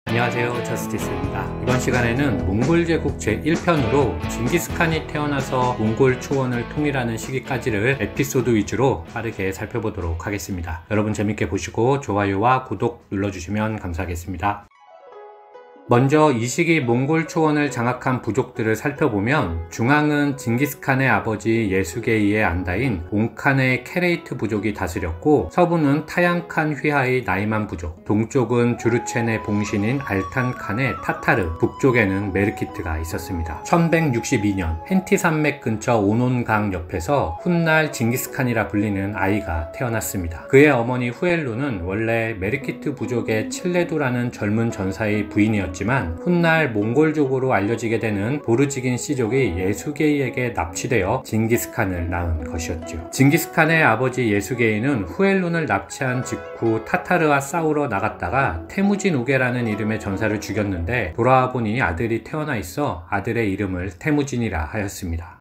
안녕하세요, 저스티스입니다. 이번 시간에는 몽골 제국 제1편으로 징기스칸이 태어나서 몽골 초원을 통일하는 시기까지를 에피소드 위주로 빠르게 살펴보도록 하겠습니다. 여러분 재밌게 보시고 좋아요와 구독 눌러주시면 감사하겠습니다. 먼저 이 시기 몽골 초원을 장악한 부족들을 살펴보면 중앙은 징기스칸의 아버지 예수게이의 안다인 옹칸의 케레이트 부족이 다스렸고, 서부는 타양칸 휘하의 나이만 부족, 동쪽은 주르첸의 봉신인 알탄칸의 타타르, 북쪽에는 메르키트가 있었습니다. 1162년 hen티 산맥 근처 오논강 옆에서 훗날 징기스칸이라 불리는 아이가 태어났습니다. 그의 어머니 후엘루는 원래 메르키트 부족의 칠레두라는 젊은 전사의 부인이었지만 훗날 몽골족으로 알려지게 되는 보르지긴 씨족이 예수게이에게 납치되어 징기스칸을 낳은 것이었죠. 징기스칸의 아버지 예수게이는 후엘룬을 납치한 직후 타타르와 싸우러 나갔다가 테무진 우게라는 이름의 전사를 죽였는데, 돌아와 보니 아들이 태어나 있어 아들의 이름을 테무진이라 하였습니다.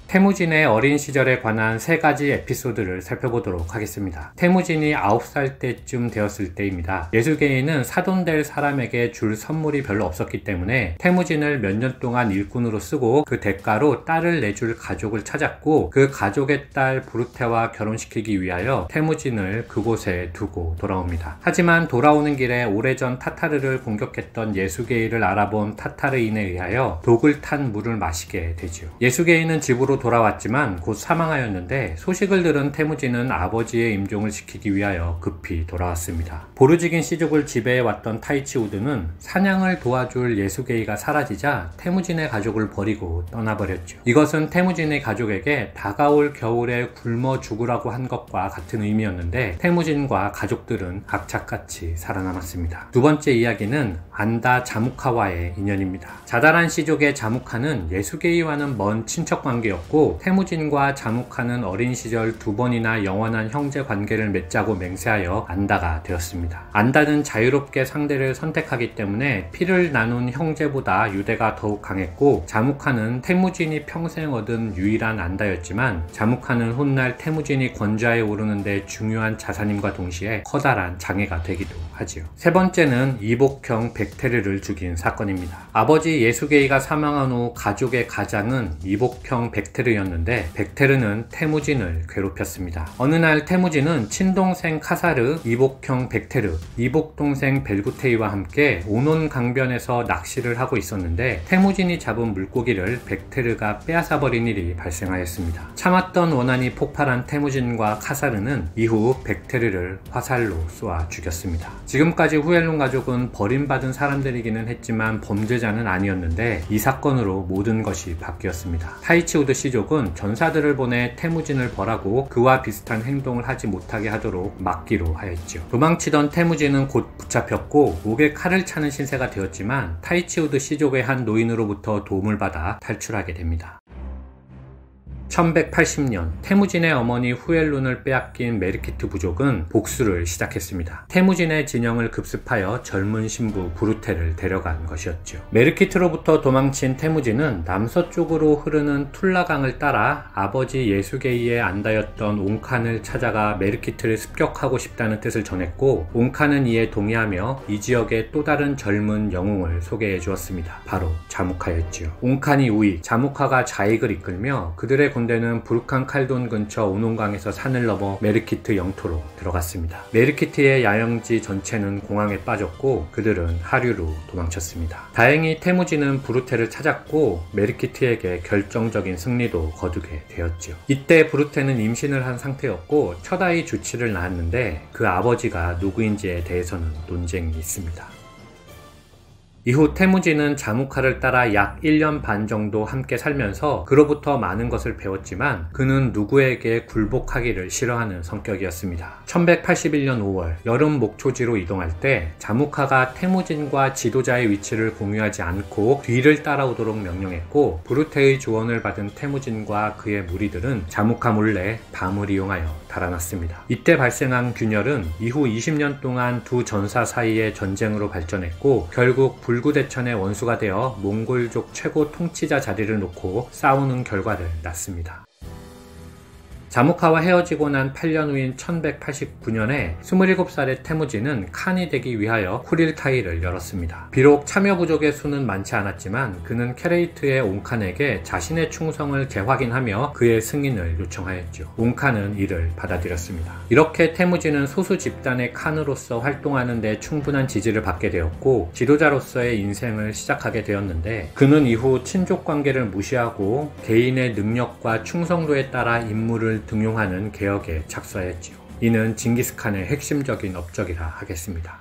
테무진의 어린 시절에 관한 세 가지 에피소드를 살펴보도록 하겠습니다. 테무진이 9살 때쯤 되었을 때입니다. 예수게이는 사돈될 사람에게 줄 선물이 별로 없었기 때문에 테무진을 몇 년 동안 일꾼으로 쓰고 그 대가로 딸을 내줄 가족을 찾았고, 그 가족의 딸 부르테와 결혼시키기 위하여 테무진을 그곳에 두고 돌아옵니다. 하지만 돌아오는 길에 오래전 타타르를 공격했던 예수게이를 알아본 타타르인에 의하여 독을 탄 물을 마시게 되죠. 예수게이는 집으로 돌아왔지만 곧 사망하였는데, 소식을 들은 테무진은 아버지의 임종을 지키기 위하여 급히 돌아왔습니다. 보르지긴 씨족을 지배해왔던 타이치우드는 사냥을 도와줄 예수게이가 사라지자 테무진의 가족을 버리고 떠나버렸죠. 이것은 테무진의 가족에게 다가올 겨울에 굶어 죽으라고 한 것과 같은 의미였는데, 테무진과 가족들은 악착같이 살아남았습니다. 두 번째 이야기는 안다 자무카와의 인연입니다. 자다란 씨족의 자무카는 예수게이와는 먼 친척 관계였고, 테무진과 자무카는 어린 시절 두 번이나 영원한 형제 관계를 맺자고 맹세하여 안다가 되었습니다. 안다는 자유롭게 상대를 선택하기 때문에 피를 나눈 형제보다 유대가 더욱 강했고, 자무카는 테무진이 평생 얻은 유일한 안다였지만, 자무카는 훗날 테무진이 권좌에 오르는데 중요한 자산임과 동시에 커다란 장애가 되기도 하지요. 세 번째는 이복형 백테르를 죽인 사건입니다. 아버지 예수게이가 사망한 후 가족의 가장은 이복형 백테르였는데, 백테르는 테무진을 괴롭혔습니다. 어느 날 테무진은 친동생 카사르, 이복형 백테르, 이복동생 벨구테이와 함께 오논 강변에서 낚시를 하고 있었는데, 테무진이 잡은 물고기를 백테르가 빼앗아버린 일이 발생하였습니다. 참았던 원한이 폭발한 테무진과 카사르는 이후 백테르를 화살로 쏘아 죽였습니다. 지금까지 후엘룬 가족은 버림받은 사람들이기는 했지만 범죄자는 아니었는데, 이 사건으로 모든 것이 바뀌었습니다. 타이치우드 씨족은 전사들을 보내 테무진을 벌하고 그와 비슷한 행동을 하지 못하게 하도록 막기로 하였죠. 도망치던 테무진은 곧 붙잡혔고 목에 칼을 차는 신세가 되었지만, 타이치우드 씨족의 한 노인으로부터 도움을 받아 탈출하게 됩니다. 1180년 테무진의 어머니 후엘룬을 빼앗긴 메르키트 부족은 복수를 시작했습니다. 테무진의 진영을 급습하여 젊은 신부 부르테를 데려간 것이었죠. 메르키트로부터 도망친 테무진은 남서쪽으로 흐르는 툴라강을 따라 아버지 예수게이의 안다였던 옹칸을 찾아가 메르키트를 습격하고 싶다는 뜻을 전했고, 옹칸은 이에 동의하며 이 지역의 또 다른 젊은 영웅을 소개해 주었습니다. 바로 자무카였지요. 옹칸이 우익, 자무카가 좌익을 이끌며 그들의 군대는 부르칸 칼돈 근처 오논강에서 산을 넘어 메르키트 영토로 들어갔습니다. 메르키트의 야영지 전체는 공황에 빠졌고 그들은 하류로 도망쳤습니다. 다행히 테무진은 부르테를 찾았고 메르키트에게 결정적인 승리도 거두게 되었죠. 이때 부르테는 임신을 한 상태였고 첫 아이 주치를 낳았는데, 그 아버지가 누구인지에 대해서는 논쟁이 있습니다. 이후 테무진은 자무카를 따라 약 1년 반 정도 함께 살면서 그로부터 많은 것을 배웠지만, 그는 누구에게 굴복하기를 싫어하는 성격이었습니다. 1181년 5월 여름 목초지로 이동할 때 자무카가 테무진과 지도자의 위치를 공유하지 않고 뒤를 따라오도록 명령했고, 부르테의 조언을 받은 테무진과 그의 무리들은 자무카 몰래 밤을 이용하여 달아났습니다. 이때 발생한 균열은 이후 20년 동안 두 전사 사이의 전쟁으로 발전했고, 결국 불구대천의 원수가 되어 몽골족 최고 통치자 자리를 놓고 싸우는 결과를 낳습니다. 자무카와 헤어지고 난 8년 후인 1189년에 27살의 태무진은 칸이 되기 위하여 쿠릴타이를 열었습니다. 비록 참여 부족의 수는 많지 않았지만 그는 케레이트의 옹칸에게 자신의 충성을 재확인하며 그의 승인을 요청하였죠. 옹칸은 이를 받아들였습니다. 이렇게 태무진은 소수 집단의 칸으로서 활동하는 데 충분한 지지를 받게 되었고 지도자로서의 인생을 시작하게 되었는데, 그는 이후 친족 관계를 무시하고 개인의 능력과 충성도에 따라 임무를 등용하는 개혁에 착수하였지요. 이는 징기스칸의 핵심적인 업적이라 하겠습니다.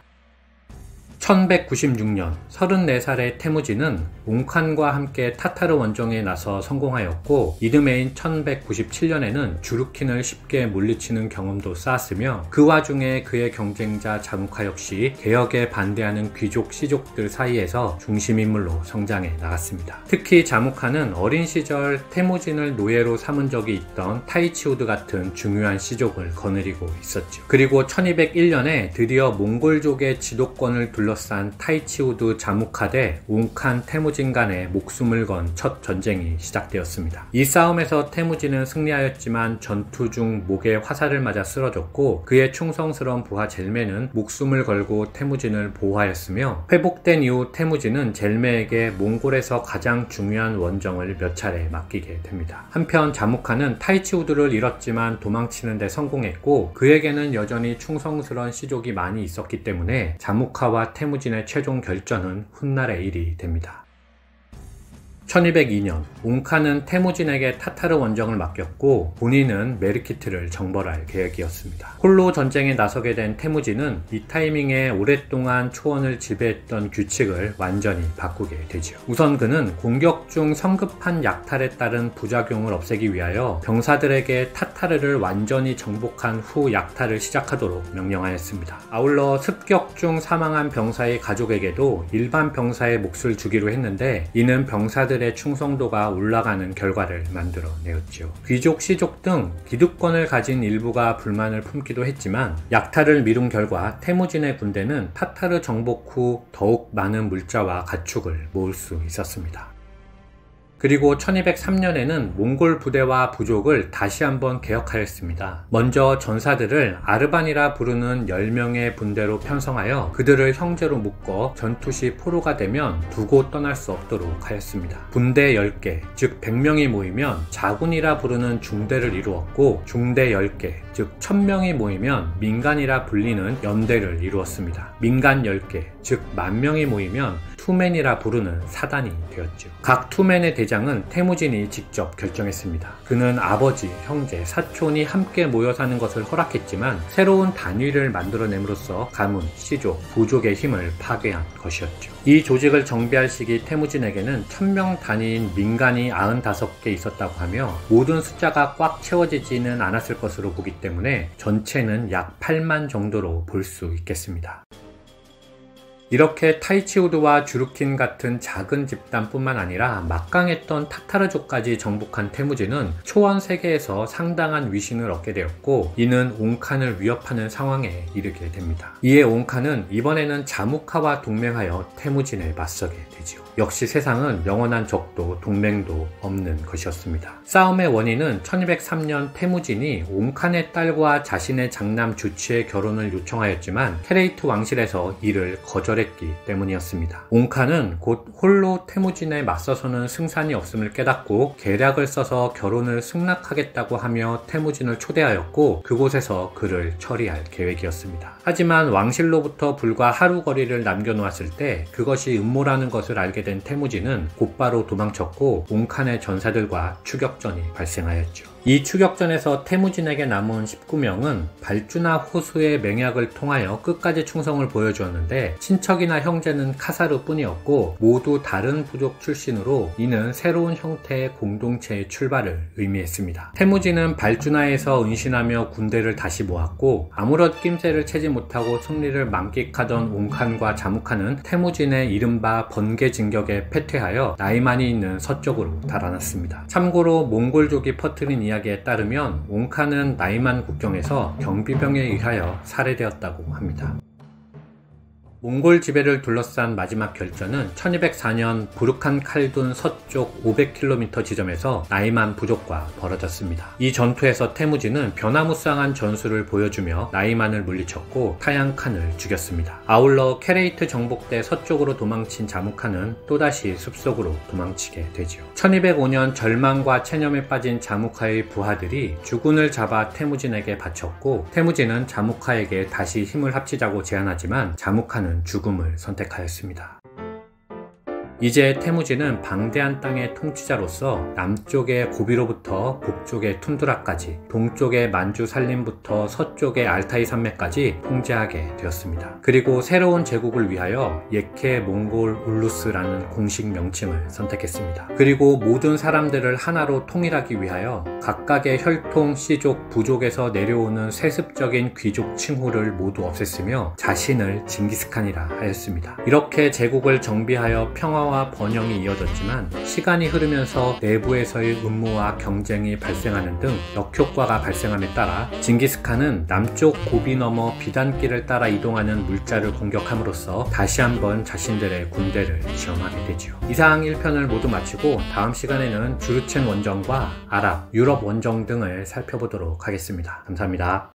1196년 34살의 태무진은 옹칸과 함께 타타르 원정에 나서 성공하였고, 이듬해인 1197년에는 주루킨을 쉽게 물리치는 경험도 쌓았으며, 그 와중에 그의 경쟁자 자무카 역시 개혁에 반대하는 귀족 시족들 사이에서 중심인물로 성장해 나갔습니다. 특히 자무카는 어린 시절 태무진을 노예로 삼은 적이 있던 타이치우드 같은 중요한 시족을 거느리고 있었죠. 그리고 1201년에 드디어 몽골족의 지도권을 둘러싼 타이치우드 자무카 대 옹칸 태무진 간의 목숨을 건 첫 전쟁이 시작되었습니다. 이 싸움에서 태무진은 승리하였지만 전투 중 목에 화살을 맞아 쓰러졌고, 그의 충성스러운 부하 젤메는 목숨을 걸고 태무진을 보호하였으며, 회복된 이후 태무진은 젤메에게 몽골에서 가장 중요한 원정을 몇 차례 맡기게 됩니다. 한편 자무카는 타이치우드를 잃었지만 도망치는 데 성공했고, 그에게는 여전히 충성스러운 시족이 많이 있었기 때문에 자무카와 태무진의 최종 결전은 훗날의 일이 됩니다. 1202년 옹칸은 태무진에게 타타르 원정을 맡겼고, 본인은 메르키트를 정벌할 계획이었습니다. 홀로 전쟁에 나서게 된 태무진은 이 타이밍에 오랫동안 초원을 지배했던 규칙을 완전히 바꾸게 되죠. 우선 그는 공격 중 성급한 약탈에 따른 부작용을 없애기 위하여 병사들에게 타타르를 완전히 정복한 후 약탈을 시작하도록 명령하였습니다. 아울러 습격 중 사망한 병사의 가족에게도 일반 병사의 몫을 주기로 했는데, 이는 병사들의 충성도가 올라가는 결과를 만들어내었죠. 귀족, 시족 등 기득권을 가진 일부가 불만을 품기도 했지만, 약탈을 미룬 결과 태무진의 군대는 타타르 정복 후 더욱 많은 물자와 가축을 모을 수 있었습니다. 그리고 1203년에는 몽골 부대와 부족을 다시 한번 개혁하였습니다. 먼저 전사들을 아르반이라 부르는 10명의 분대로 편성하여 그들을 형제로 묶어 전투 시 포로가 되면 두고 떠날 수 없도록 하였습니다. 분대 10개, 즉 100명이 모이면 자군이라 부르는 중대를 이루었고, 중대 10개, 즉 1000명이 모이면 민간이라 불리는 연대를 이루었습니다. 민간 10개, 즉 10,000명이 모이면 투맨이라 부르는 사단이 되었죠. 각 투맨의 대장은 태무진이 직접 결정했습니다. 그는 아버지, 형제, 사촌이 함께 모여 사는 것을 허락했지만, 새로운 단위를 만들어냄으로써 가문, 시족, 부족의 힘을 파괴한 것이었죠. 이 조직을 정비할 시기 태무진에게는 1000명 단위인 민간이 95개 있었다고 하며, 모든 숫자가 꽉 채워지지는 않았을 것으로 보기 때문에 전체는 약 8만 정도로 볼 수 있겠습니다. 이렇게 타이치우드와 주루킨 같은 작은 집단뿐만 아니라 막강했던 타타르족까지 정복한 태무진은 초원 세계에서 상당한 위신을 얻게 되었고, 이는 옹칸을 위협하는 상황에 이르게 됩니다. 이에 옹칸은 이번에는 자무카와 동맹하여 태무진에 맞서게 되죠. 역시 세상은 영원한 적도 동맹도 없는 것이었습니다. 싸움의 원인은 1203년 태무진이 옹칸의 딸과 자신의 장남 주치의 결혼을 요청하였지만 케레이트 왕실에서 이를 거절했기 때문이었습니다. 옹칸은 곧 홀로 태무진에 맞서서는 승산이 없음을 깨닫고 계략을 써서 결혼을 승낙하겠다고 하며 태무진을 초대하였고, 그곳에서 그를 처리할 계획이었습니다. 하지만 왕실로부터 불과 하루 거리를 남겨놓았을 때 그것이 음모라는 것을 알게 된 태무진은 곧바로 도망쳤고, 옹칸의 전사들과 추격전이 발생하였죠. 이 추격전에서 태무진에게 남은 19명은 발주나 호수의 맹약을 통하여 끝까지 충성을 보여주었는데, 친척이나 형제는 카사르 뿐이었고 모두 다른 부족 출신으로 이는 새로운 형태의 공동체의 출발을 의미했습니다. 태무진은 발주나에서 은신하며 군대를 다시 모았고, 아무런 낌새를 채지 못하고 승리를 만끽하던 옹칸과 자무카는 태무진의 이른바 번개 진격에 패퇴하여 나이만이 있는 서쪽으로 달아났습니다. 참고로 몽골족이 퍼뜨린 이야기에 따르면 옹칸은 나이만 국경에서 경비병에 의하여 살해되었다고 합니다. 몽골 지배를 둘러싼 마지막 결전은 1204년 부르칸 칼둔 서쪽 500km 지점에서 나이만 부족과 벌어졌습니다. 이 전투에서 태무진은 변화무쌍한 전술을 보여주며 나이만을 물리쳤고 타양칸을 죽였습니다. 아울러 케레이트 정복대 서쪽으로 도망친 자무칸은 또다시 숲속으로 도망치게 되죠. 1205년 절망과 체념에 빠진 자무카의 부하들이 주군을 잡아 태무진에게 바쳤고, 태무진은 자무카에게 다시 힘을 합치자고 제안하지만 자무카는 죽음을 선택하였습니다. 이제 태무진은 방대한 땅의 통치자로서 남쪽의 고비로부터 북쪽의 툰드라까지, 동쪽의 만주 산림부터 서쪽의 알타이 산맥까지 통제하게 되었습니다. 그리고 새로운 제국을 위하여 예케 몽골 울루스라는 공식 명칭을 선택했습니다. 그리고 모든 사람들을 하나로 통일하기 위하여 각각의 혈통, 씨족, 부족에서 내려오는 세습적인 귀족 칭호를 모두 없앴으며 자신을 징기스칸이라 하였습니다. 이렇게 제국을 정비하여 평화와 번영이 이어졌지만 시간이 흐르면서 내부에서의 음모와 경쟁이 발생하는 등 역효과가 발생함에 따라 징기스칸은 남쪽 고비 너머 비단길을 따라 이동하는 물자를 공격함으로써 다시 한번 자신들의 군대를 지원하게 되죠. 이상 1편을 모두 마치고 다음 시간에는 주르첸 원정과 아랍, 유럽 원정 등을 살펴보도록 하겠습니다. 감사합니다.